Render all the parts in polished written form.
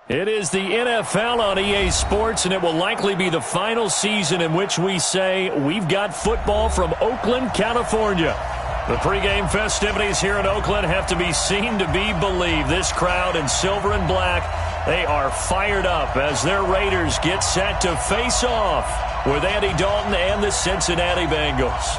It is the NFL on EA Sports, and it will likely be the final season in which we say we've got football from Oakland, California. The pregame festivities here in Oakland have to be seen to be believed. This crowd in silver and black, they are fired up as their Raiders get set to face off with Andy Dalton and the Cincinnati Bengals.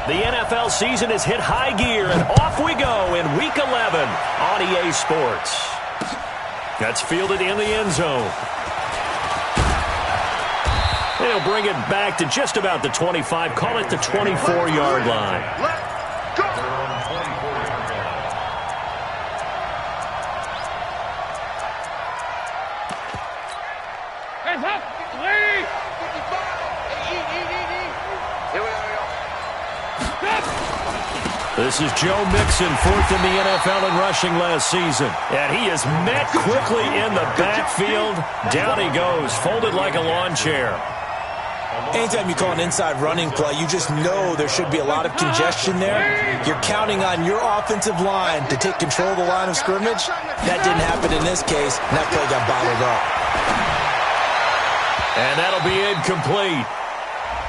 The NFL season has hit high gear, and off we go in Week 11 on EA Sports. That's fielded in the end zone. They'll bring it back to just about the 25, call it the 24-yard line. Let's go! Hands up! Lead! Here we go. This is Joe Mixon, fourth in the NFL in rushing last season. And he is met quickly in the backfield. Down he goes, folded like a lawn chair. Anytime you call an inside running play, you just know there should be a lot of congestion there. You're counting on your offensive line to take control of the line of scrimmage. That didn't happen in this case, and that play got bottled up. And that'll be incomplete.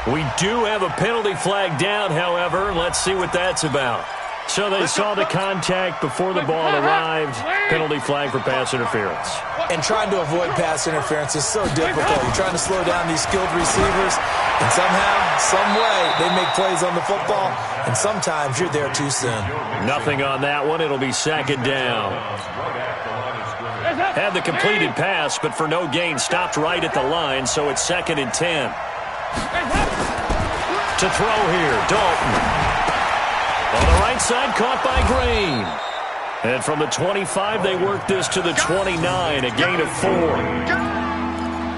We do have a penalty flag down, however. Let's see what that's about. So they saw the contact before the ball arrived. Penalty flag for pass interference. And trying to avoid pass interference is so difficult. You're trying to slow down these skilled receivers, and somehow, some way, they make plays on the football, and sometimes you're there too soon. Nothing on that one. It'll be second down. Had the completed pass, but for no gain, stopped right at the line, so it's 2nd and 10. To throw here, Dalton. On the right side, caught by Green. And from the 25, they work this to the 29, a gain of 4.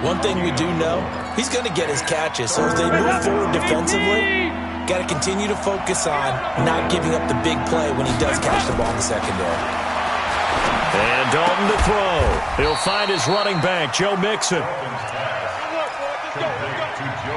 One thing we do know, he's going to get his catches. So as they move forward defensively, got to continue to focus on not giving up the big play when he does catch the ball in the secondary. And Dalton to throw. He'll find his running back, Joe Mixon.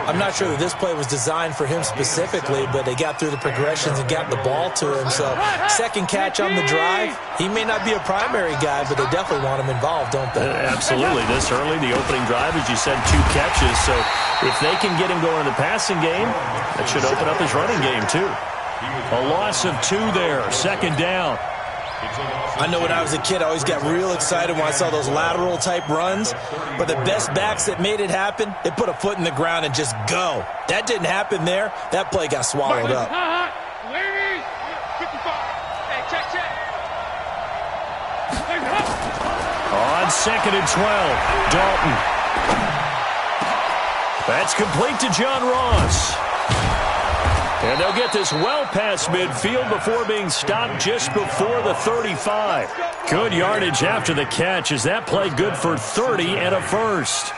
I'm not sure that this play was designed for him specifically, but they got through the progressions and got the ball to him. So second catch on the drive. He may not be a primary guy, but they definitely want him involved, don't they? Absolutely. This early, the opening drive, as you said, 2 catches. So if they can get him going in the passing game, that should open up his running game too. A loss of 2 there, second down. I know when I was a kid, I always got real excited when I saw those lateral-type runs. But the best backs that made it happen, they put a foot in the ground and just go. That didn't happen there. That play got swallowed up. On 2nd and 12, Dalton. That's complete to John Ross. And they'll get this well past midfield before being stopped just before the 35. Good yardage after the catch as that play good for 30 and a first.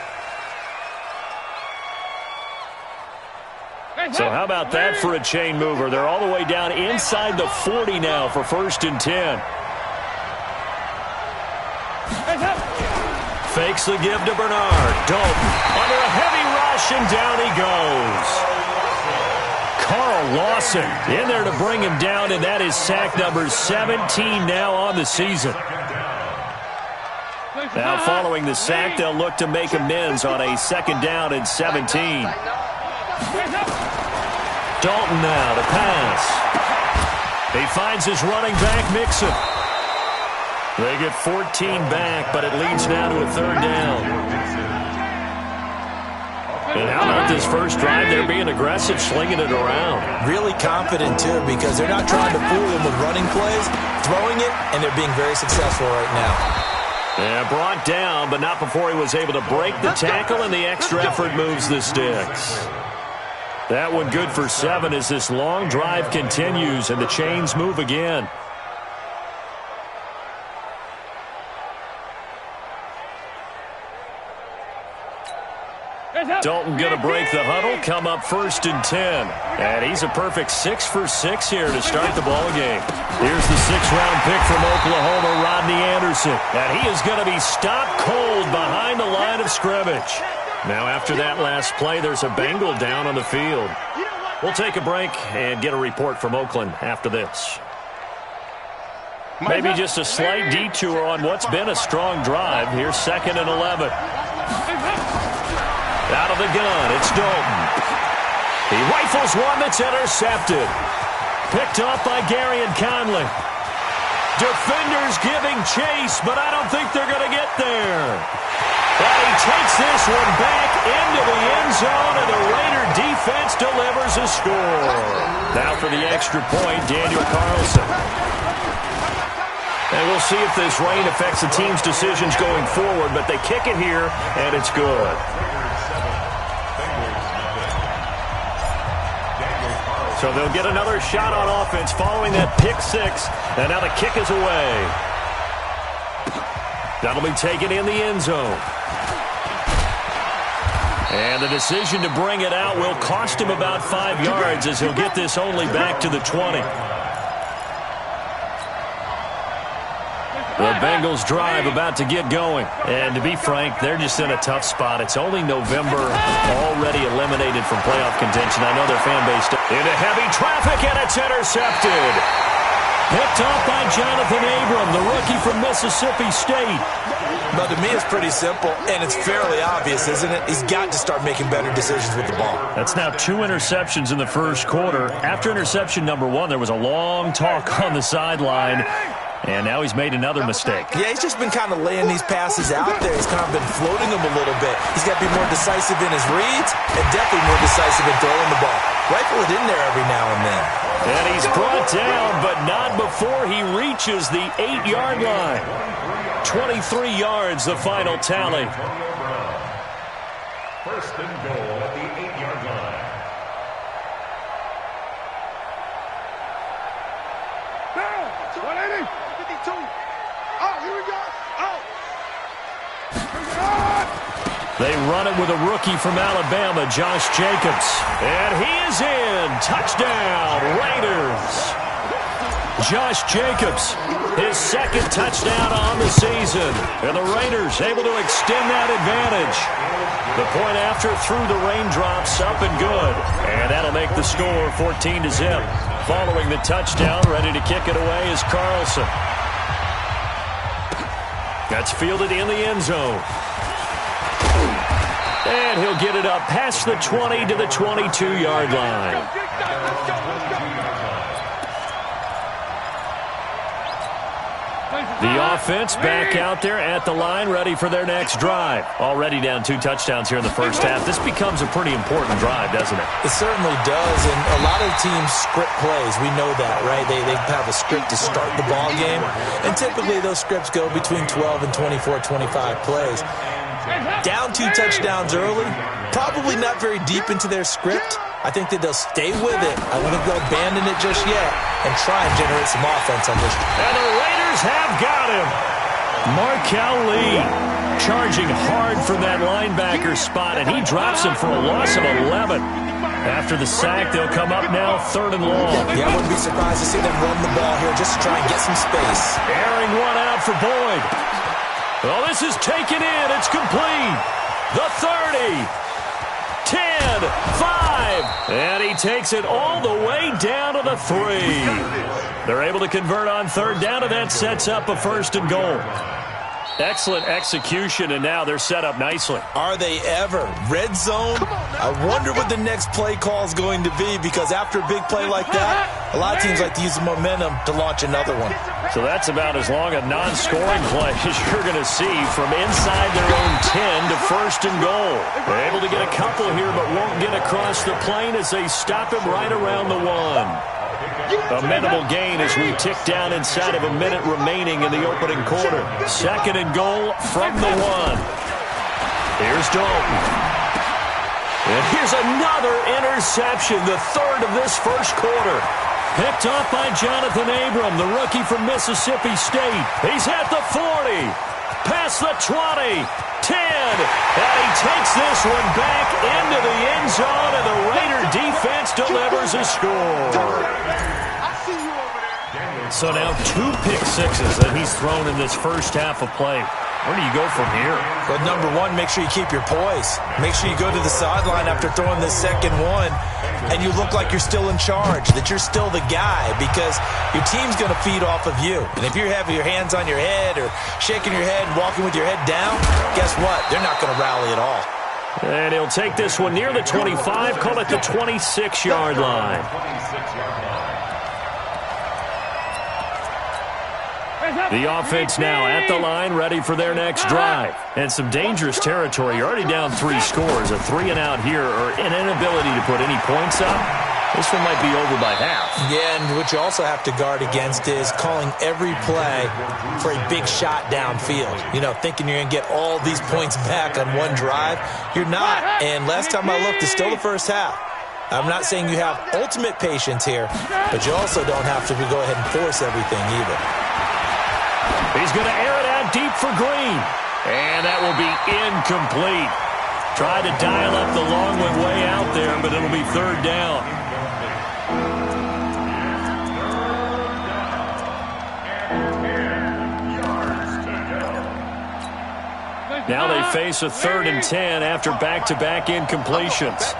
So how about that for a chain mover? They're all the way down inside the 40 now for 1st and 10. Fakes the give to Bernard. Dalton under a heavy rush, and down he goes. Carl Lawson in there to bring him down, and that is sack number 17 now on the season. Now following the sack, they'll look to make amends on a 2nd down and 17. Dalton now to pass. He finds his running back, Mixon. They get 14 back, but it leads now to a 3rd down. And how about this first drive? They're being aggressive, slinging it around. Really confident, too, because they're not trying to fool them with running plays, throwing it, and they're being very successful right now. Yeah, brought down, but not before he was able to break the tackle, and the extra effort moves the sticks. That one good for 7 as this long drive continues, and the chains move again. Dalton going to break the huddle, come up 1st and 10. And he's a perfect 6 for 6 here to start the ball game. Here's the 6th-round pick from Oklahoma, Rodney Anderson. And he is going to be stopped cold behind the line of scrimmage. Now after that last play, there's a Bengal down on the field. We'll take a break and get a report from Oakland after this. Maybe just a slight detour on what's been a strong drive. Here's 2nd and 11. Out of the gun, it's Dalton. He rifles one that's intercepted. Picked off by Gary and Conley. Defenders giving chase, but I don't think they're going to get there. And he takes this one back into the end zone, and the Raider defense delivers a score. Now for the extra point, Daniel Carlson. And we'll see if this rain affects the team's decisions going forward, but they kick it here, and it's good. So they'll get another shot on offense following that pick 6, and now the kick is away. That'll be taken in the end zone. And the decision to bring it out will cost him about 5 yards as he'll get this only back to the 20. The Bengals drive about to get going. And to be frank, they're just in a tough spot. It's only November, already eliminated from playoff contention. I know their fan base into heavy traffic, and it's intercepted. Picked off by Jonathan Abram, the rookie from Mississippi State. But to me, it's pretty simple, and it's fairly obvious, isn't it? He's got to start making better decisions with the ball. That's now 2 interceptions in the first quarter. After interception number 1, there was a long talk on the sideline. And now he's made another mistake. Yeah, he's just been kind of laying these passes out there. He's kind of been floating them a little bit. He's got to be more decisive in his reads and definitely more decisive in throwing the ball. Rifle it in there every now and then. And he's brought down, but not before he reaches the 8-yard line. 23 yards, the final tally. 1st and goal at the 8-yard line. Now, 180. 52. Oh, here we go. Oh. They run it with a rookie from Alabama, Josh Jacobs. And he is in. Touchdown, Raiders. Josh Jacobs, his 2nd touchdown on the season. And the Raiders able to extend that advantage. The point after through the raindrops, up and good. And that'll make the score 14-0. Following the touchdown, ready to kick it away is Carlson. That's fielded in the end zone. And he'll get it up past the 20 to the 22-yard line. The offense back out there at the line, ready for their next drive. Already down 2 touchdowns here in the first half. This becomes a pretty important drive, doesn't it? It certainly does, and a lot of teams script plays. We know that, right? They have a script to start the ball game, and typically those scripts go between 12 and 24, 25 plays. Down 2 touchdowns early, probably not very deep into their script. I think that they'll stay with it. I don't think they'll abandon it just yet and try and generate some offense on this. And the Raiders have got him. Markel Lee charging hard from that linebacker spot, and he drops him for a loss of 11. After the sack, they'll come up now 3rd and long. Yeah, I wouldn't be surprised to see them run the ball here just to try and get some space. Airing one out for Boyd. Well, this is taken in. It's complete. The 30. 10, 5, and he takes it all the way down to the 3. They're able to convert on 3rd down, and that sets up a 1st and goal. Excellent execution, and now they're set up nicely. Are they ever? Red zone? I wonder what the next play call is going to be, because after a big play like that, a lot of teams like to use the momentum to launch another one. So that's about as long a non-scoring play as you're going to see from inside their own 10 to 1st and goal. They're able to get a couple here, but won't get across the plane as they stop him right around the 1. A minimal gain as we tick down inside of a minute remaining in the opening quarter. 2nd and goal from the 1. Here's Dalton. And here's another interception, the 3rd of this first quarter. Picked off by Jonathan Abram, the rookie from Mississippi State. He's at the 40, past the 20, And he takes this one back into the end zone, and the Raider defense delivers a score. So now 2 pick sixes that he's thrown in this first half of play. Where do you go from here? Well, number one, make sure you keep your poise. Make sure you go to the sideline after throwing this second one, and you look like you're still in charge, that you're still the guy, because your team's going to feed off of you. And if you're having your hands on your head or shaking your head and walking with your head down, guess what? They're not going to rally at all. And he'll take this one near the 25, call it the 26-yard line. The offense now at the line, ready for their next drive. And some dangerous territory. You're already down 3 scores. A 3-and-out here, or an inability to put any points up. This one might be over by half. Yeah, and what you also have to guard against is calling every play for a big shot downfield. You know, thinking you're going to get all these points back on one drive. You're not. And last time I looked, it's still the first half. I'm not saying you have ultimate patience here, but you also don't have to go ahead and force everything either. He's going to air it out deep for Green. And that will be incomplete. Tried to dial up the long one way out there, but it'll be 3rd down. Now they face a 3rd and 10 after back-to-back incompletions.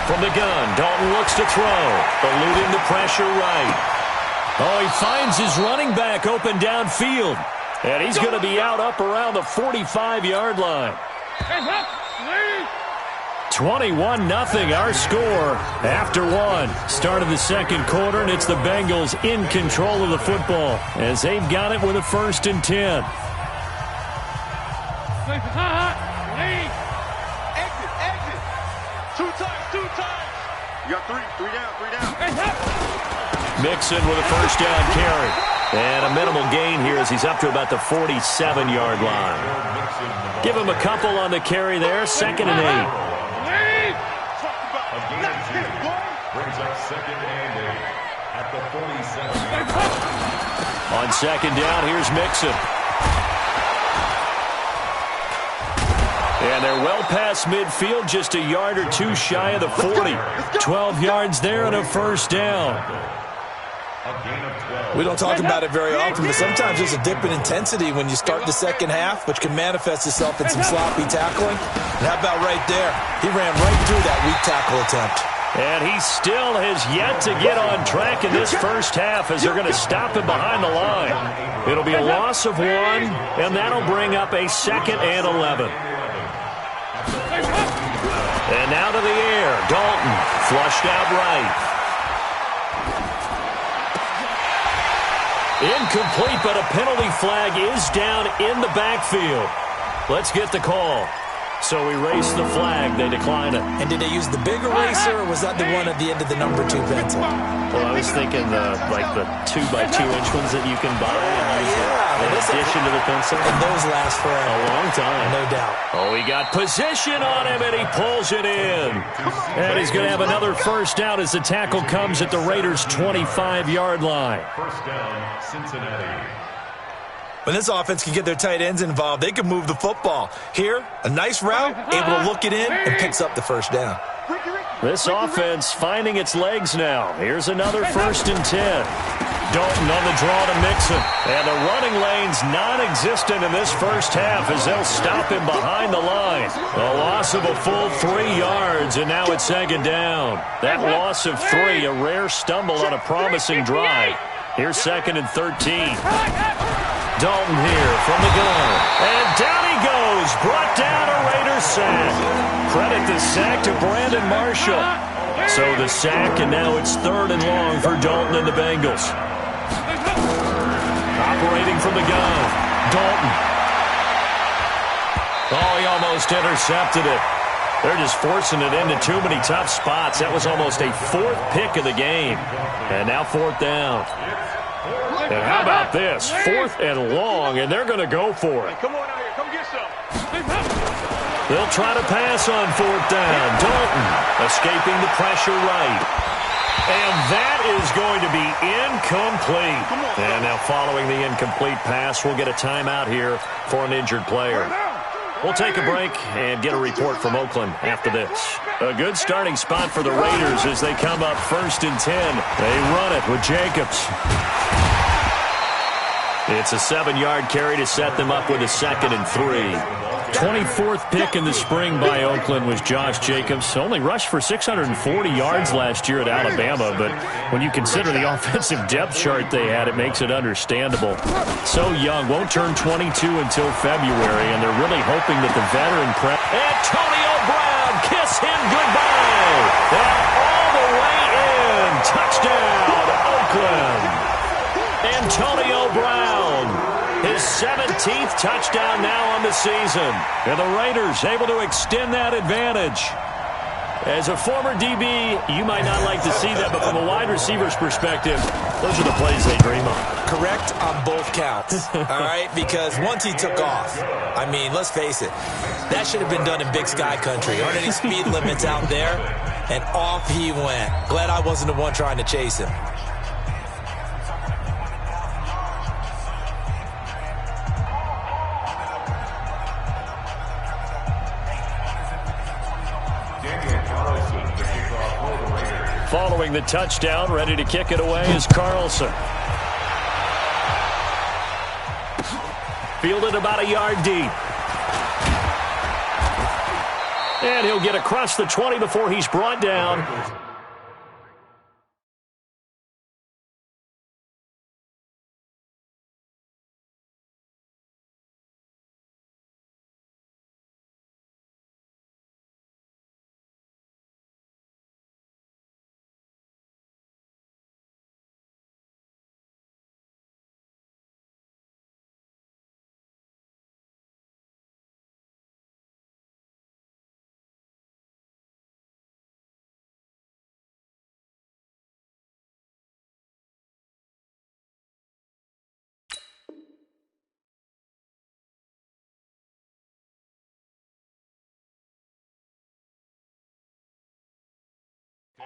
From the gun, Dalton looks to throw, eluding the pressure right. Oh, he finds his running back open downfield. And he's going to be out up around the 45-yard line. 21-0 our score after 1. Start of the second quarter, and it's the Bengals in control of the football as they've got it with a 1st and 10. Exit. 2 times. You got 3 down. Mixon with a 1st down carry. And a minimal gain here as he's up to about the 47-yard line. Give him a couple on the carry there. 2nd and 8. Brings up 2nd and 8 at the 47. On 2nd down, here's Mixon. And they're well past midfield, just a yard or 2 shy of the 40. 12 yards there and a 1st down. We don't talk about it very often, but sometimes there's a dip in intensity when you start the second half, which can manifest itself in some sloppy tackling. And how about right there? He ran right through that weak tackle attempt. And he still has yet to get on track in this first half as they're going to stop him behind the line. It'll be a loss of 1, and that'll bring up a 2nd and 11. And now to the air. Dalton flushed out right. Incomplete, but a penalty flag is down in the backfield. Let's get the call. So erase the flag. They decline it. And did they use the big eraser, or was that the one at the end of the number 2 pencil? Well, I was thinking the 2x2-inch ones that you can buy and use in addition to the pencil. And those last forever. A long time. No doubt. Oh, he got position on him, and he pulls it in. And he's going to have another 1st down as the tackle comes at the Raiders' 25-yard line. 1st down, Cincinnati. When this offense can get their tight ends involved, they can move the football. Here, a nice route, able to look it in, and picks up the 1st down. This offense finding its legs now. Here's another 1st and 10. Dalton on the draw to Mixon. And the running lane's non-existent in this first half as they'll stop him behind the line. A loss of a full 3 yards, and now it's 2nd down. That loss of 3, a rare stumble on a promising drive. Here's 2nd and 13. Dalton here from the gun. And down he goes. Brought down a Raiders sack. Credit the sack to Brandon Marshall. So the sack, and now it's 3rd and long for Dalton and the Bengals. Operating from the gun. Dalton. Oh, he almost intercepted it. They're just forcing it into too many tough spots. That was almost a 4th pick of the game. And now 4th down. And how about this? 4th and long, and they're going to go for it. Come on out here. Come get some. They'll try to pass on 4th down. Dalton escaping the pressure right. And that is going to be incomplete. And now following the incomplete pass, we'll get a timeout here for an injured player. We'll take a break and get a report from Oakland after this. A good starting spot for the Raiders as they come up 1st and 10. They run it with Jacobs. It's a 7-yard carry to set them up with a 2nd and 3. 24th pick in the spring by Oakland was Josh Jacobs. Only rushed for 640 yards last year at Alabama, but when you consider the offensive depth chart they had, it makes it understandable. So young, won't turn 22 until February, and they're really hoping that the veteran Antonio Brown, kiss him goodbye. And all the way in. Touchdown, Oakland. Antonio Brown. His 17th touchdown now on the season. And the Raiders able to extend that advantage. As a former DB, you might not like to see that, but from a wide receiver's perspective, those are the plays they dream of. Correct on both counts, all right? Because once he took off, I mean, let's face it, that should have been done in Big Sky country. Aren't any speed limits out there? And off he went. Glad I wasn't the one trying to chase him. Following the touchdown, ready to kick it away is Carlson. Fielded about a yard deep. And he'll get across the 20 before he's brought down.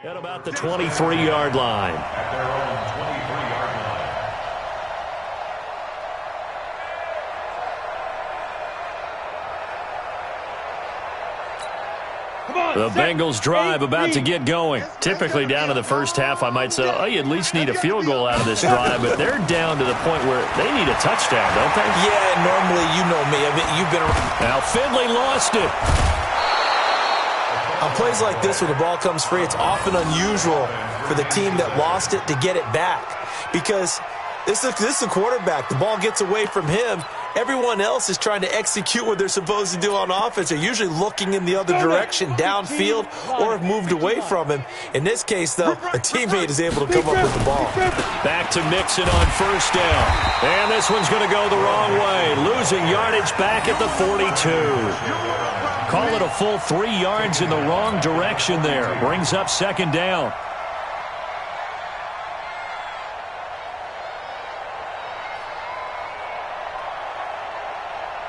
At about the 23-yard line. At their own 23-yard line. The Bengals drive about to get going. Typically down in the first half, I might say, oh, you at least need a field goal out of this drive, but they're down to the point where they need a touchdown, don't they? Yeah, normally, you know me. I mean, you've been around. Now Finley lost it. On plays like this where the ball comes free, it's often unusual for the team that lost it to get it back because this is a quarterback. The ball gets away from him. Everyone else is trying to execute what they're supposed to do on offense. They're usually looking in the other direction, downfield, or have moved away from him. In this case, though, a teammate is able to come up with the ball. Back to Mixon on first down. And this one's going to go the wrong way. Losing yardage back at the 42. Call it a full 3 yards in the wrong direction there. Brings up second down.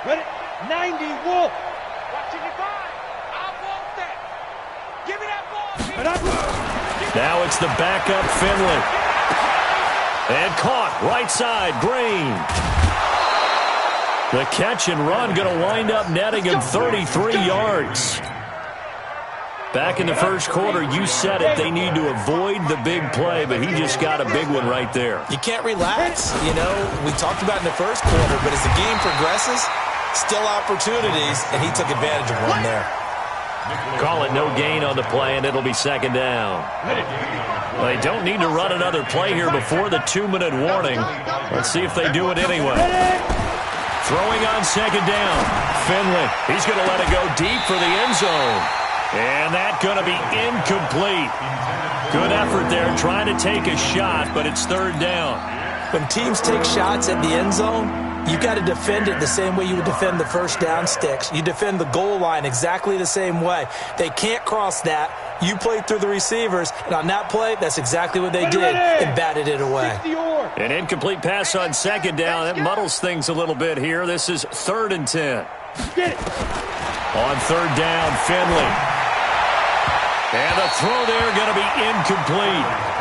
Ready? 90, Wolf. Watching you find. I want that. Give me that ball. Now it's the backup Finley. And caught right side, Green. The catch and run going to wind up netting him 33 yards. Back in the first quarter, you said it, they need to avoid the big play, but he just got a big one right there. You can't relax. You know, we talked about in the first quarter, but as the game progresses, still opportunities, and he took advantage of one there. Call it no gain on the play, and it'll be second down. They don't need to run another play here before the 2-minute warning. Let's see if they do it anyway. Throwing on second down. Finley, he's going to let it go deep for the end zone. And that's going to be incomplete. Good effort there trying to take a shot, but it's third down. When teams take shots at the end zone, you got to defend it the same way you would defend the first down sticks. You defend the goal line exactly the same way. They can't cross that. You played through the receivers, and on that play, that's exactly what they did and batted it away. An incomplete pass on second down. That muddles things a little bit here. This is 3rd and 10. On third down, Finley. And the throw there going to be incomplete.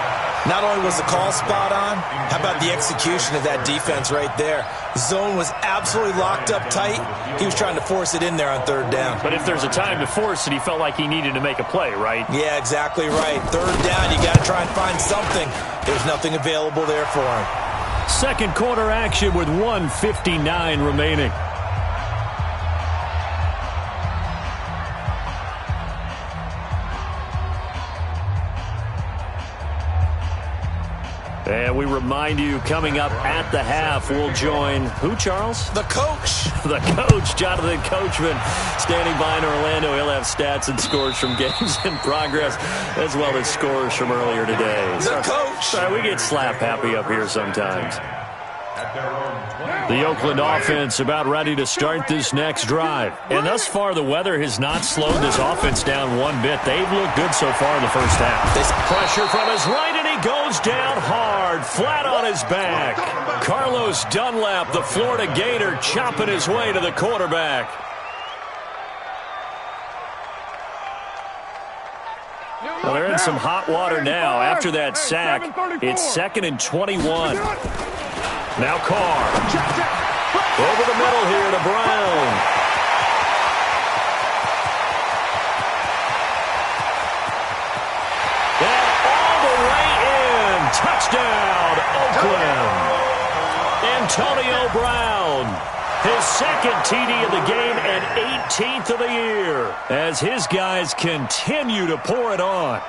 Not only was the call spot on, how about the execution of that defense right there? The zone was absolutely locked up tight. He was trying to force it in there on third down. But if there's a time to force it, he felt like he needed to make a play, right? Yeah, exactly right. Third down, you got to try and find something. There's nothing available there for him. Second quarter action with 1:59 remaining. And we remind you, coming up at the half, we'll join who, Charles? The coach. The coach, Jonathan Coachman, standing by in Orlando. He'll have stats and scores from games in progress, as well as scores from earlier today. The coach. Sorry, we get slap happy up here sometimes. The Oakland offense about ready to start this next drive. And thus far, the weather has not slowed this offense down one bit. They've looked good so far in the first half. Pressure from his right, and he goes down hard, flat on his back. Carlos Dunlap, the Florida Gator, chopping his way to the quarterback. Well, they're in some hot water now. After that sack, it's 2nd and 21. Now Carr. Over the middle here to Brown. And all the way in. Touchdown, Oakland. Antonio Brown. His second TD of the game and 18th of the year. As his guys continue to pour it on.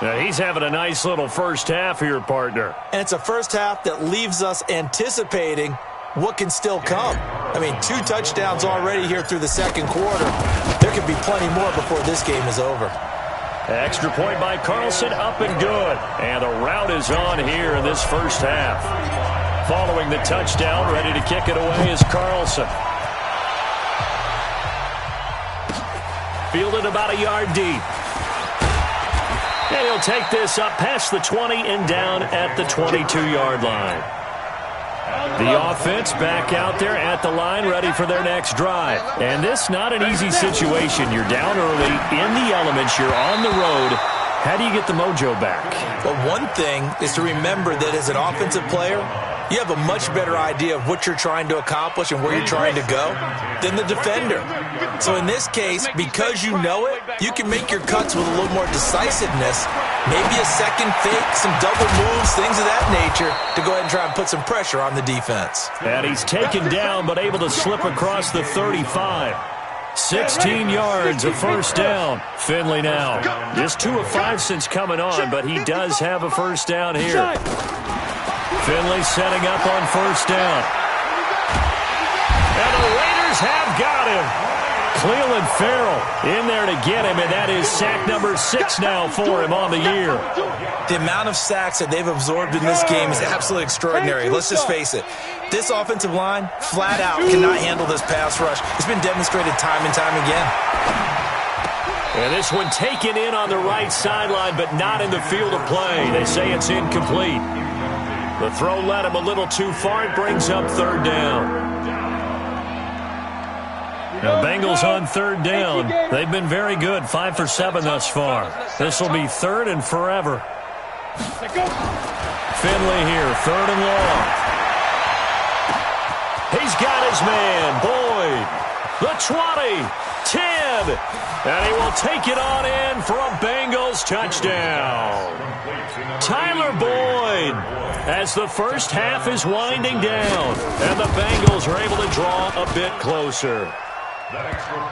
Now, he's having a nice little first half here, partner. And it's a first half that leaves us anticipating what can still come. I mean, 2 touchdowns already here through the second quarter. There could be plenty more before this game is over. Extra point by Carlson, up and good. And the route is on here in this first half. Following the touchdown, ready to kick it away is Carlson. Fielded about a yard deep. And he'll take this up past the 20 and down at the 22-yard line. The offense back out there at the line, ready for their next drive. And this not an easy situation. You're down early, in the elements, you're on the road. How do you get the mojo back? Well, one thing is to remember that as an offensive player, you have a much better idea of what you're trying to accomplish and where you're trying to go than the defender. So in this case, because you know it, you can make your cuts with a little more decisiveness, maybe a second fake, some double moves, things of that nature, to go ahead and try and put some pressure on the defense. And he's taken down but able to slip across the 35. 16 yards, a first down. Finley now. Just 2 of 5 since coming on, but he does have a first down here. Finley setting up on first down. And the Raiders have got him. Cleveland Farrell in there to get him, and that is sack number 6 now for him on the year. The amount of sacks that they've absorbed in this game is absolutely extraordinary. Let's just face it. This offensive line, flat out, cannot handle this pass rush. It's been demonstrated time and time again. And this one taken in on the right sideline, but not in the field of play. They say it's incomplete. The throw led him a little too far. It brings up third down. Now, Bengals on third down. They've been very good, 5 for 7 thus far. This will be third and forever. Finley here, third and long. He's got his man, Boyd. The 20, 10, and he will take it on in for a Bengals touchdown. Tyler Boyd, as the first half is winding down, and the Bengals are able to draw a bit closer.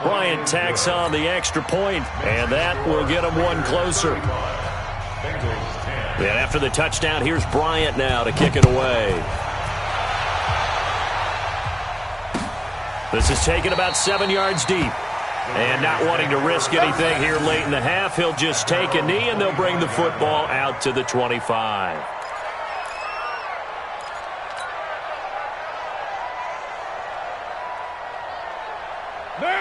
Bryant tacks on the extra point, and that will get him one closer. And after the touchdown, here's Bryant now to kick it away. This is taken about 7 yards deep. And not wanting to risk anything here late in the half, he'll just take a knee, and they'll bring the football out to the 25.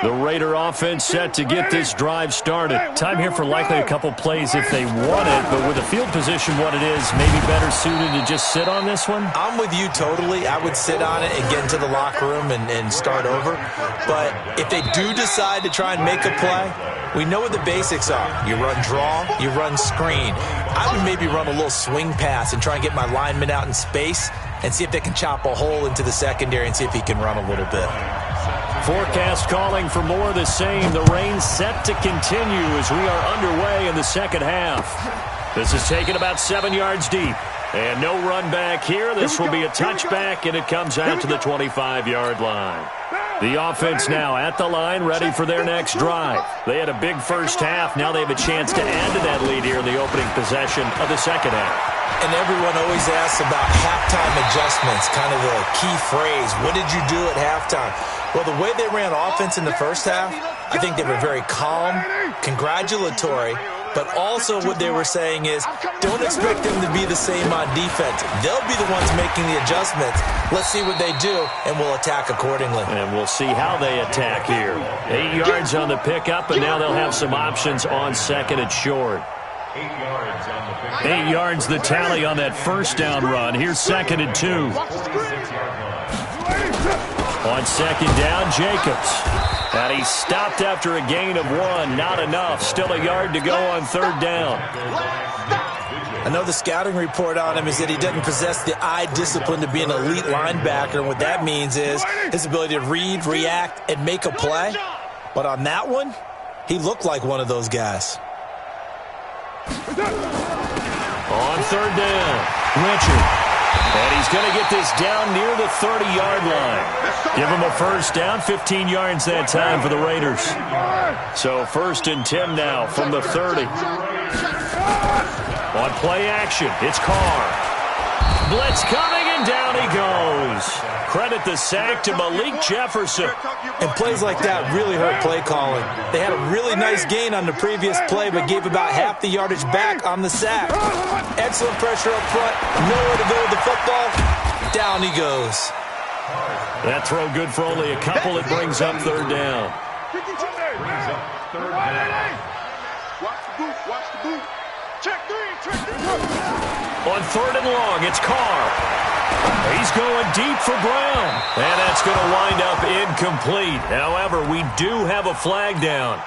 The Raider offense set to get this drive started. Time here for likely a couple plays if they want it, but with the field position what it is, maybe better suited to just sit on this one? I'm with you totally. I would sit on it and get into the locker room and start over. But if they do decide to try and make a play, we know what the basics are. You run draw, you run screen. I would maybe run a little swing pass and try and get my lineman out in space and see if they can chop a hole into the secondary and see if he can run a little bit. Forecast calling for more of the same. The rain set to continue as we are underway in the second half. This is taken about 7 yards deep. And no run back here. This will be a touchback, and it comes out to the 25-yard line. The offense now at the line, ready for their next drive. They had a big first half. Now they have a chance to add to that lead here in the opening possession of the second half. And everyone always asks about halftime adjustments, kind of the key phrase. What did you do at halftime? Well, the way they ran offense in the first half, I think they were very calm, congratulatory, but also what they were saying is don't expect them to be the same on defense. They'll be the ones making the adjustments. Let's see what they do, and we'll attack accordingly. And we'll see how they attack here. 8 yards on the pickup, and now they'll have some options on second and short. 8 yards on the pickup. 8 yards the tally on that first down run. Here's second and 2. 26-yard line. On second down, Jacobs. And he stopped after a gain of 1. Not enough. Still a yard to go on third down. I know the scouting report on him is that he doesn't possess the eye discipline to be an elite linebacker. And what that means is his ability to read, react, and make a play. But on that one, he looked like one of those guys. On third down, Richard. And he's going to get this down near the 30-yard line. Give him a first down, 15 yards that time for the Raiders. So first and 10 now from the 30. On play action, it's Carr. Blitz coming, and down he goes. Credit the sack to Malik Jefferson. And plays like that really hurt play calling. They had a really nice gain on the previous play, but gave about half the yardage back on the sack. Excellent pressure up front. Nowhere to go with the football. Down he goes. That throw good for only a couple. It brings up third down. Brings up third down. Watch the boot, watch the boot. Check three. On third and long, it's Carr. He's going deep for Brown. And that's going to wind up incomplete. However, we do have a flag down.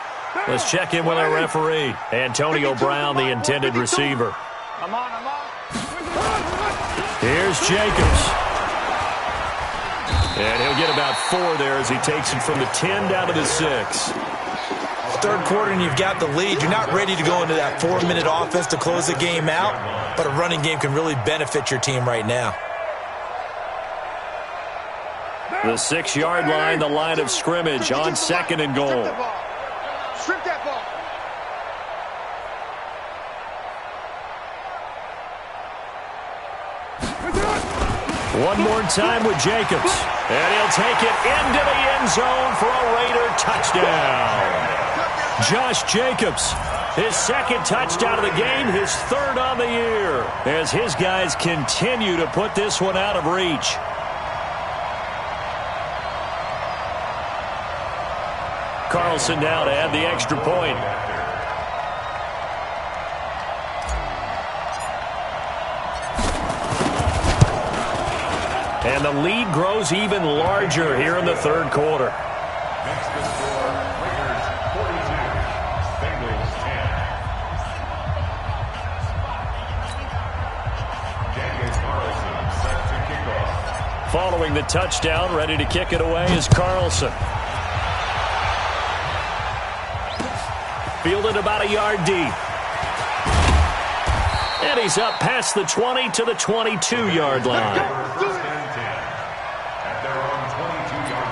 Let's check in with our referee. Antonio Brown, the intended receiver. I'm on. Here's Jacobs. And he'll get about 4 there as he takes it from the 10 down to the 6. Third quarter and you've got the lead. You're not ready to go into that 4-minute offense to close the game out, but a running game can really benefit your team right now. The 6-yard line, the line of scrimmage on second and goal. Strip that ball. One more time with Jacobs. And he'll take it into the end zone for a Raider touchdown. Josh Jacobs, his second touchdown of the game, his third on the year, as his guys continue to put this one out of reach. Carlson now to add the extra point. And the lead grows even larger here in the third quarter. Next to score, Raiders 42, Bengals 10. Daniel Carlson set to kick off. Following the touchdown, ready to kick it away is Carlson. Fielded about a yard deep. And he's up past the 20 to the 22-yard line. First and 10 at their own 22-yard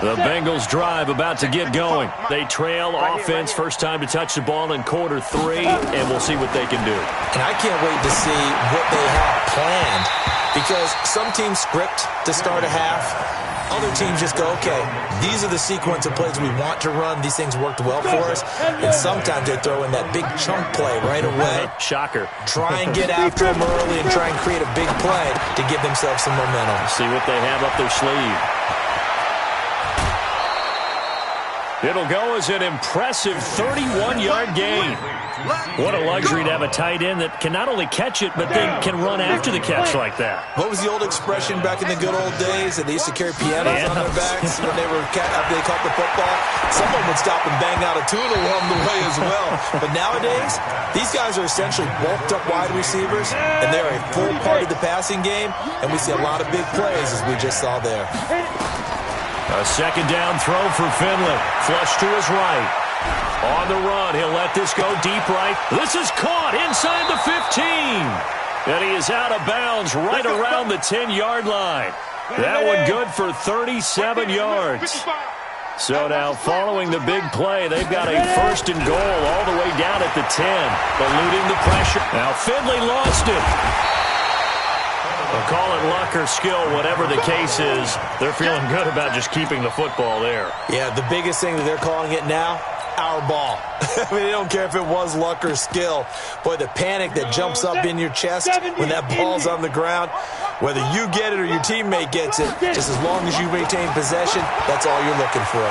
line. The Bengals drive about to get going. They trail offense, first time to touch the ball in quarter 3, and we'll see what they can do. And I can't wait to see what they have planned, because some teams script to start a half. Other teams just go, okay, these are the sequence of plays we want to run. These things worked well for us. And sometimes they throw in that big chunk play right away. Shocker. Try and get after them early and try and create a big play to give themselves some momentum. See what they have up their sleeve. It'll go as an impressive 31-yard gain. What a luxury to have a tight end that can not only catch it, but then can run after the catch like that. What was the old expression back in the good old days that they used to carry pianos on their backs when they after they caught the football? Someone would stop and bang out a tune along the way as well. But nowadays, these guys are essentially bulked up wide receivers, and they're a full part of the passing game, and we see a lot of big plays as we just saw there. A second down throw for Finley. Flush to his right. On the run, he'll let this go deep right. This is caught inside the 15. And he is out of bounds right around the 10-yard line. That one good for 37 yards. So now following the big play, they've got a first and goal all the way down at the 10. Eluding the pressure. Now Finley lost it. They'll call it luck or skill, whatever the case is. They're feeling good about just keeping the football there. Yeah, the biggest thing that they're calling it now, our ball. I mean, they don't care if it was luck or skill. Boy, the panic that jumps up in your chest when that ball's on the ground, whether you get it or your teammate gets it, just as long as you maintain possession, that's all you're looking for.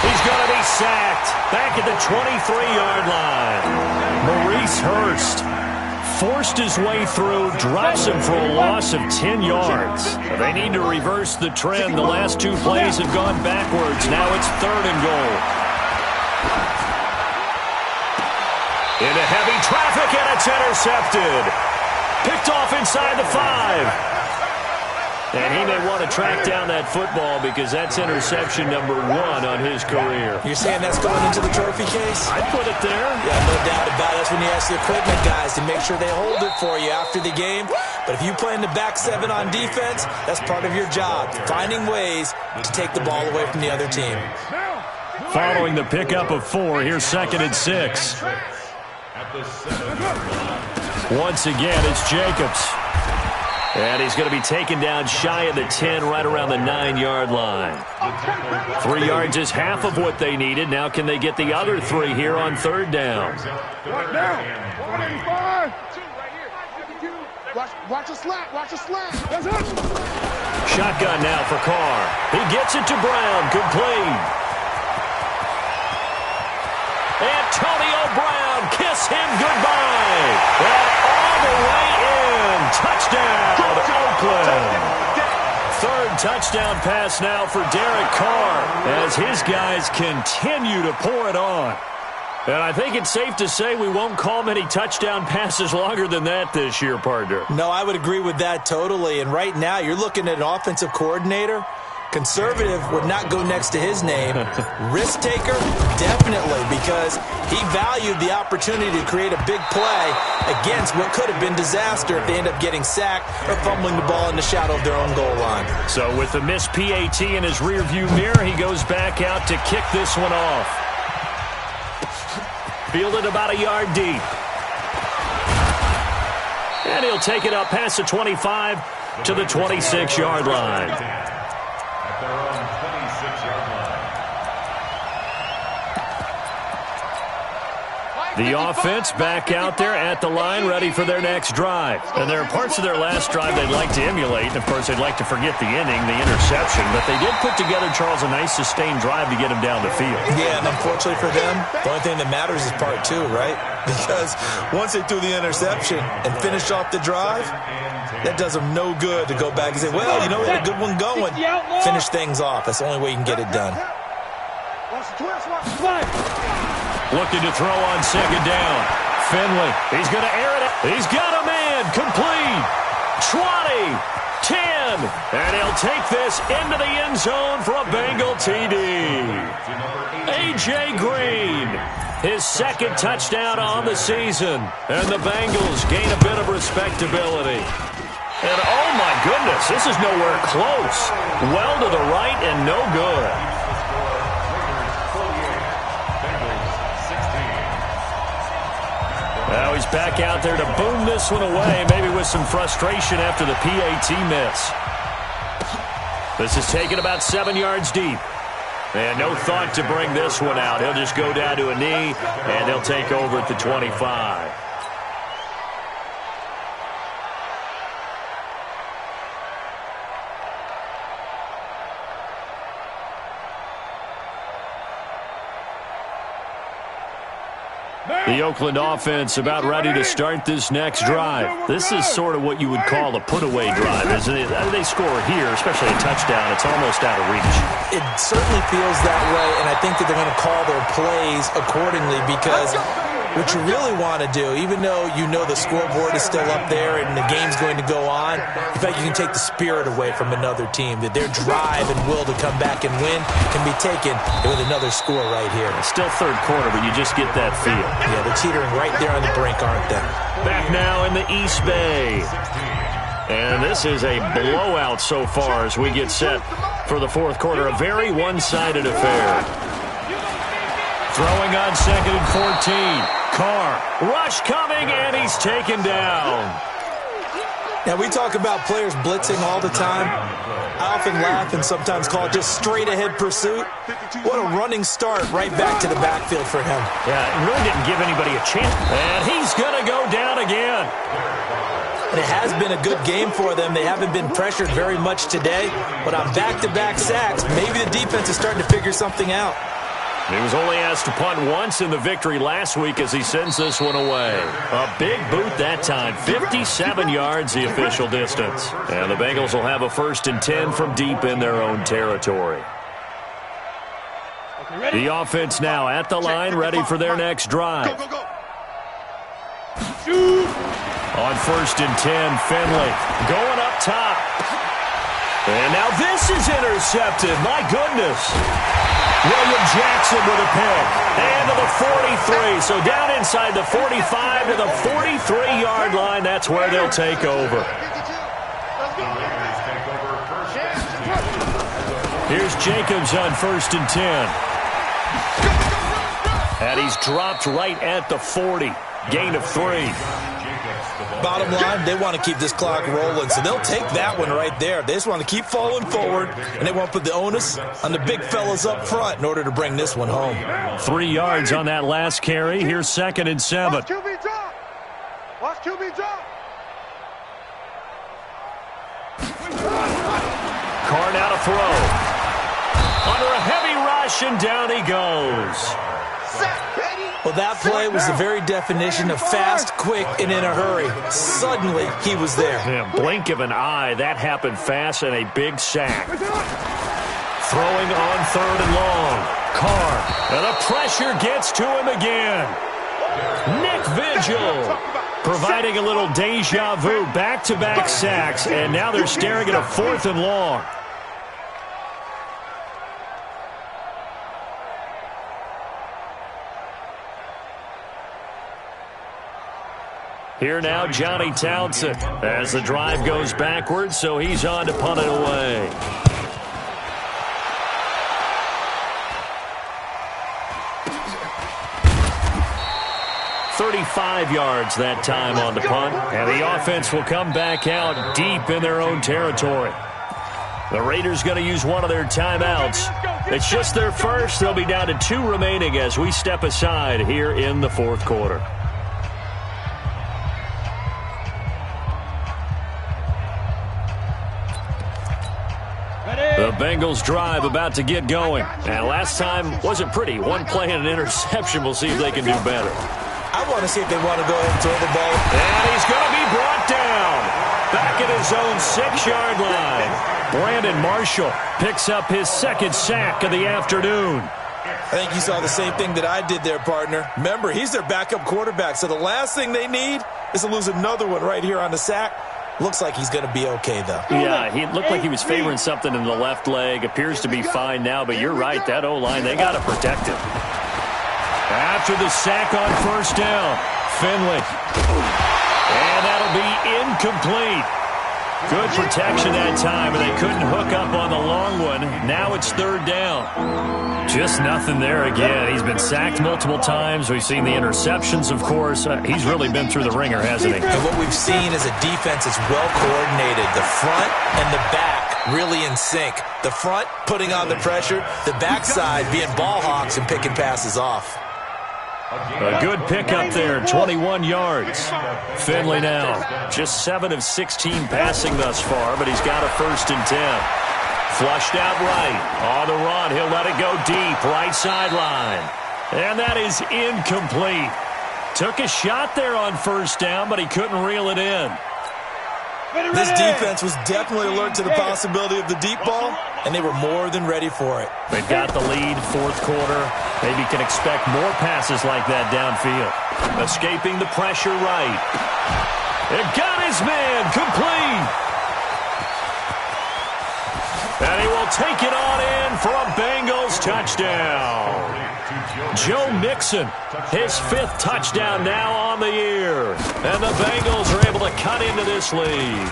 He's going to be sacked back at the 23-yard line. Maurice Hurst forced his way through, drops him for a loss of 10 yards. They need to reverse the trend. The last two plays have gone backwards. Now it's third and goal. Into heavy traffic, and it's intercepted. Picked off inside the 5. And he may want to track down that football because that's interception number 1 on his career. You're saying that's going into the trophy case? I'd put it there. Yeah, no doubt about it. That's when you ask the equipment guys to make sure they hold it for you after the game. But if you play in the back 7 on defense, that's part of your job, finding ways to take the ball away from the other team. Following the pickup of 4, here's second and 6. Once again, it's Jacobs. And he's going to be taken down shy of the 10, right around the 9-yard line. 3 yards is half of what they needed. Now can they get the other 3 here on third down? Watch a slant. Watch a slant. Shotgun now for Carr. He gets it to Brown. Complete. Antonio Brown, kiss him goodbye. And all the way in. Touchdown, Oakland. Third touchdown pass now for Derek Carr as his guys continue to pour it on. And I think it's safe to say we won't call many touchdown passes longer than that this year, partner. No, I would agree with that totally. And right now, you're looking at an offensive coordinator. Conservative would not go next to his name. Risk taker, definitely, because he valued the opportunity to create a big play against what could have been disaster if they end up getting sacked or fumbling the ball in the shadow of their own goal line. So with the missed PAT in his rearview mirror, he goes back out to kick this one off. Fielded about a yard deep. And he'll take it up past the 25 to the 26-yard line. The offense back out there at the line, ready for their next drive. And there are parts of their last drive they'd like to emulate. And, of course, they'd like to forget the inning, the interception. But they did put together, Charles, a nice sustained drive to get him down the field. Yeah, and unfortunately for them, the only thing that matters is part 2, right? Because once they threw the interception and finished off the drive, that does them no good to go back and say, well, you know, we had a good one going. Finish things off. That's the only way you can get it done. Looking to throw on second down. Finley, he's going to air it. He's got a man. Complete. 20, 10. And he'll take this into the end zone for a Bengal TD. A.J. Green, his second touchdown on the season. And the Bengals gain a bit of respectability. And oh my goodness, this is nowhere close. Well to the right and no good. Now he's back out there to boom this one away, maybe with some frustration after the PAT miss. This is taken about 7 yards deep. And no thought to bring this one out. He'll just go down to a knee, and they'll take over at the 25. The Oakland offense about ready to start this next drive. This is sort of what you would call a put-away drive, isn't it? They score here, especially a touchdown. It's almost out of reach. It certainly feels that way, and I think that they're going to call their plays accordingly because what you really want to do, even though you know the scoreboard is still up there and the game's going to go on, in fact, you can take the spirit away from another team, that their drive and will to come back and win can be taken with another score right here. It's still third quarter, but you just get that feel. Yeah, they're teetering right there on the brink, aren't they? Back now in the East Bay. And this is a blowout so far as we get set for the fourth quarter. A very one-sided affair. Throwing on 2nd and 14. Carr, rush coming, and he's taken down. Now, we talk about players blitzing all the time. I often laugh and sometimes call it just straight-ahead pursuit. What a running start right back to the backfield for him. Yeah, it really didn't give anybody a chance. And he's going to go down again. And it has been a good game for them. They haven't been pressured very much today. But on back-to-back sacks, maybe the defense is starting to figure something out. He was only asked to punt once in the victory last week as he sends this one away. A big boot that time. 57 yards the official distance. And the Bengals will have a 1st and 10 from deep in their own territory. The offense now at the line, ready for their next drive. On 1st and 10, Finley going up top. And now this is intercepted. My goodness. William Jackson with a pick. And to the 43. So down inside the 45 to the 43-yard line. That's where they'll take over. Here's Jacobs on 1st and 10. And he's dropped right at the 40. Gain of 3. Bottom line, they want to keep this clock rolling, so they'll take that one right there. They just want to keep falling forward, and they want to put the onus on the big fellas up front in order to bring this one home. 3 yards on that last carry. Here's 2nd and 7. Watch QB drop. Watch QB drop. Carr now to throw. Under a heavy rush, and down he goes. Well, that play was the very definition of fast, quick, and in a hurry. Suddenly, he was there. Yeah, blink of an eye, that happened fast, and a big sack. Throwing on 3rd and long. Carr, and the pressure gets to him again. Nick Vigil providing a little deja vu, back-to-back sacks, and now they're staring at a 4th and long. Here now, Johnny Townsend, as the drive goes backwards, so he's on to punt it away. "35 yards that time on the punt, and the offense will come back out deep in their own territory. The Raiders going to use one of their timeouts. It's just their first. They'll be down to 2 remaining as we step aside here in the fourth quarter. The Bengals drive about to get going. And last time wasn't pretty. One play and an interception. We'll see if they can do better. I want to see if they want to go ahead and throw the ball. And he's going to be brought down. Back at his own 6-yard line. Brandon Marshall picks up his 2nd sack of the afternoon. I think you saw the same thing that I did there, partner. Remember, he's their backup quarterback, so the last thing they need is to lose another one right here on the sack. Looks like he's going to be okay, though. Yeah, he looked like he was favoring something in the left leg. Appears to be fine now, but you're right. That O-line, they got to protect him. After the sack on 1st down, Finley. And that'll be incomplete. Good protection that time, and they couldn't hook up on the long one. Now it's 3rd down. Just nothing there again. He's been sacked multiple times. We've seen the interceptions, of course. He's really been through the ringer, hasn't he? And what we've seen is a defense that's well coordinated. The front and the back really in sync. The front putting on the pressure. The backside being ball hawks and picking passes off. A good pickup there, 21 yards. Finley now, just 7 of 16 passing thus far, but he's got a 1st and 10. Flushed out right. On the run, he'll let it go deep, right sideline. And that is incomplete. Took a shot there on first down, but he couldn't reel it in. This defense was definitely alert to the possibility of the deep ball, and they were more than ready for it. They've got the lead, fourth quarter. Maybe can expect more passes like that downfield. Escaping the pressure right. It got his man complete. And he will take it on in for a Bengals touchdown. Joe Mixon, his 5th touchdown now on the year. And the Bengals are able to cut into this lead.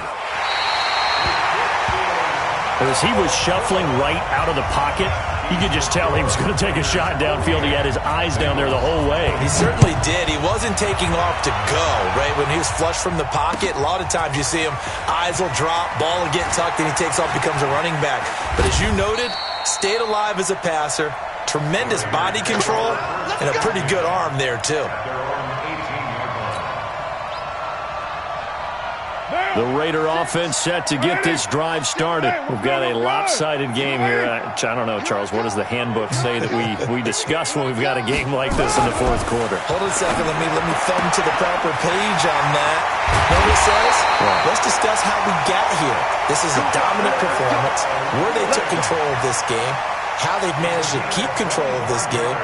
As he was shuffling right out of the pocket, you could just tell he was going to take a shot downfield. He had his eyes down there the whole way. He certainly did. He wasn't taking off to go, right? When he was flush from the pocket, a lot of times you see him, eyes will drop, ball will get tucked, and he takes off, becomes a running back. But as you noted, stayed alive as a passer, tremendous body control, and a pretty good arm there, too. The Raider offense set to get this drive started. We've got a lopsided game here. I don't know, Charles, what does the handbook say that we discuss when we've got a game like this in the fourth quarter? Hold on a second. Let me thumb to the proper page on that. Know what it says? Yeah. Let's discuss how we got here. This is a dominant performance, where they took control of this game, how they've managed to keep control of this game,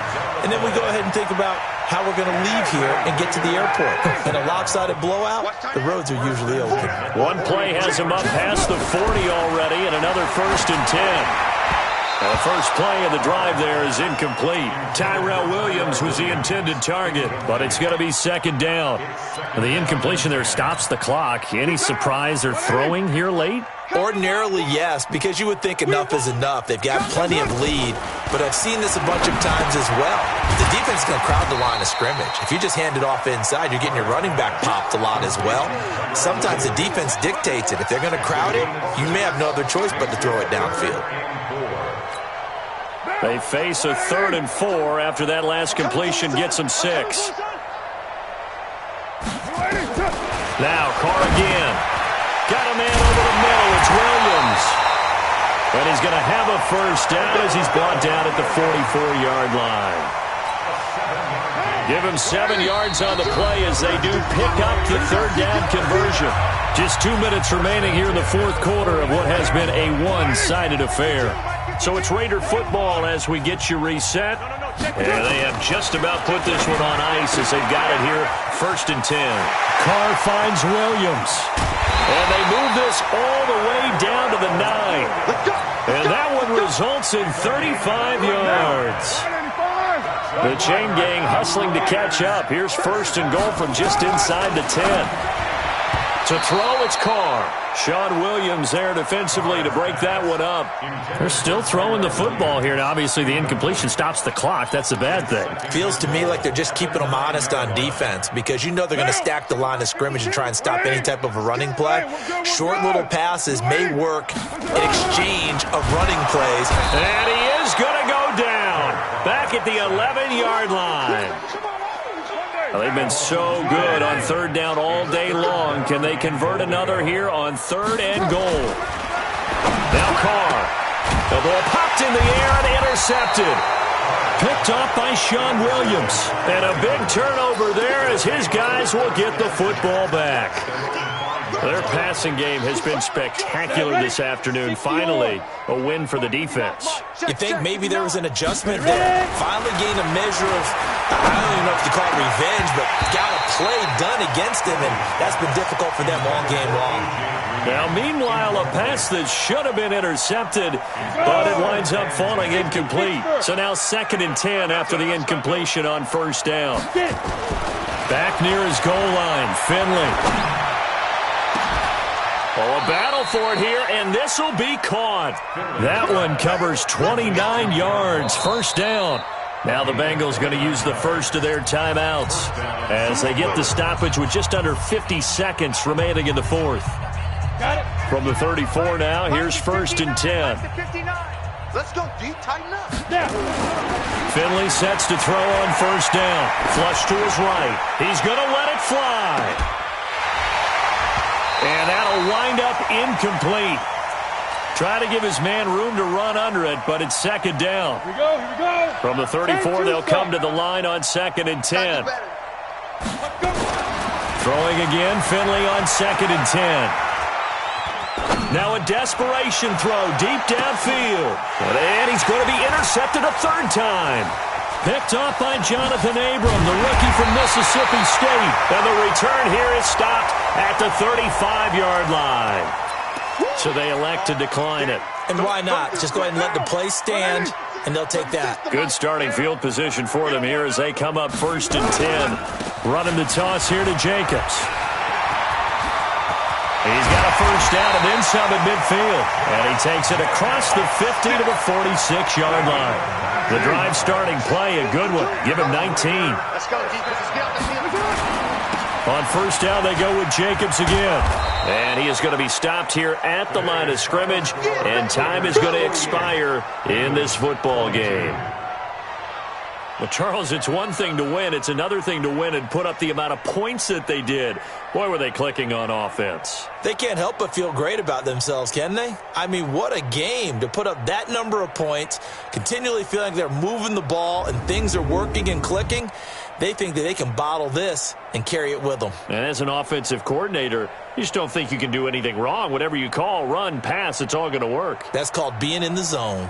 and then we go ahead and think about how we're going to leave here and get to the airport. In a lopsided blowout, the roads are usually open. One play has him up past the 40 already, and another 1st and 10. The first play of the drive there is incomplete. Tyrell Williams was the intended target, but it's going to be 2nd down. And the incompletion there stops the clock. Any surprise they're throwing here late? Ordinarily, yes, because you would think enough is enough. They've got plenty of lead, but I've seen this a bunch of times as well. The defense is going to crowd the line of scrimmage. If you just hand it off inside, you're getting your running back popped a lot as well. Sometimes the defense dictates it. If they're going to crowd it, you may have no other choice but to throw it downfield. They face a 3rd and 4 after that last completion gets them 6. Now Carr again. Got a man over the middle. It's Williams. And he's going to have a first down as he's brought down at the 44-yard line. Give him 7 yards on the play as they do pick up the 3rd down conversion. Just 2 minutes remaining here in the fourth quarter of what has been a one-sided affair. So it's Raider football as we get you reset. And they have just about put this one on ice as they've got it here. 1st and 10. Carr finds Williams. And they move this all the way down to the 9. And that one results in 35 yards. The chain gang hustling to catch up. Here's 1st and goal from just inside the 10. To throw, it's Carr. Sean Williams there defensively to break that one up. They're still throwing the football here. And obviously, the incompletion stops the clock. That's a bad thing. Feels to me like they're just keeping them honest on defense because you know they're going to stack the line of scrimmage and try and stop any type of a running play. Short little passes may work in exchange of running plays. And he is going to go down back at the 11-yard line. Well, they've been so good on 3rd down all day long. Can they convert another here on 3rd and goal? Now Carr. The ball popped in the air and intercepted. Picked off by Sean Williams. And a big turnover there as his guys will get the football back. Their passing game has been spectacular this afternoon. Finally, a win for the defense. You think maybe there was an adjustment there? Finally gained a measure of, I don't even know if you call it revenge, but got a play done against him, and that's been difficult for them all game long. Now, meanwhile, a pass that should have been intercepted, but it winds up falling incomplete. So now 2nd and 10 after the incompletion on 1st down. Back near his goal line, Finley. Oh, a battle for it here, and this will be caught. That one covers 29 yards, 1st down. Now the Bengals going to use the first of their timeouts as they get the stoppage with just under 50 seconds remaining in the fourth. From the 34 now, here's 1st and 10. Let's go deep, tighten up. Finley sets to throw on 1st down. Flush to his right. He's going to let it fly. And that'll wind up incomplete. Try to give his man room to run under it, but it's 2nd down. Here we go. From the 34, they'll come to the line on 2nd and 10. Throwing again, Finley on 2nd and 10. Now a desperation throw deep downfield. And he's going to be intercepted a 3rd time. Picked off by Jonathan Abram, the rookie from Mississippi State. And the return here is stopped at the 35-yard line. So they elect to decline it. And why not? Just go ahead and let the play stand, and they'll take that. Good starting field position for them here as they come up 1st and 10. Running the toss here to Jacobs. He's got a 1st down and then some at midfield. And he takes it across the 50 to the 46-yard line. The drive starting play, a good one. Give him 19. Let's go, defense. Let's get out the field. On 1st down, they go with Jacobs again. And he is going to be stopped here at the line of scrimmage. And time is going to expire in this football game. Well, Charles, it's one thing to win. It's another thing to win and put up the amount of points that they did. Boy, were they clicking on offense. They can't help but feel great about themselves, can they? I mean, what a game to put up that number of points, continually feeling like they're moving the ball and things are working and clicking. They think that they can bottle this and carry it with them. And as an offensive coordinator, you just don't think you can do anything wrong. Whatever you call, run, pass, it's all going to work. That's called being in the zone.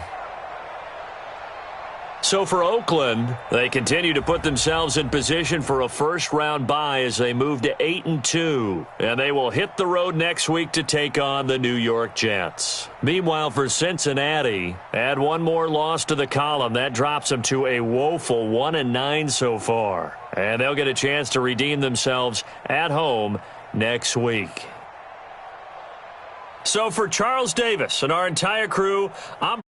So for Oakland, they continue to put themselves in position for a first-round bye as they move to 8-2. And they will hit the road next week to take on the New York Jets. Meanwhile, for Cincinnati, add one more loss to the column. That drops them to a woeful 1-9 so far. And they'll get a chance to redeem themselves at home next week. So for Charles Davis and our entire crew, I'm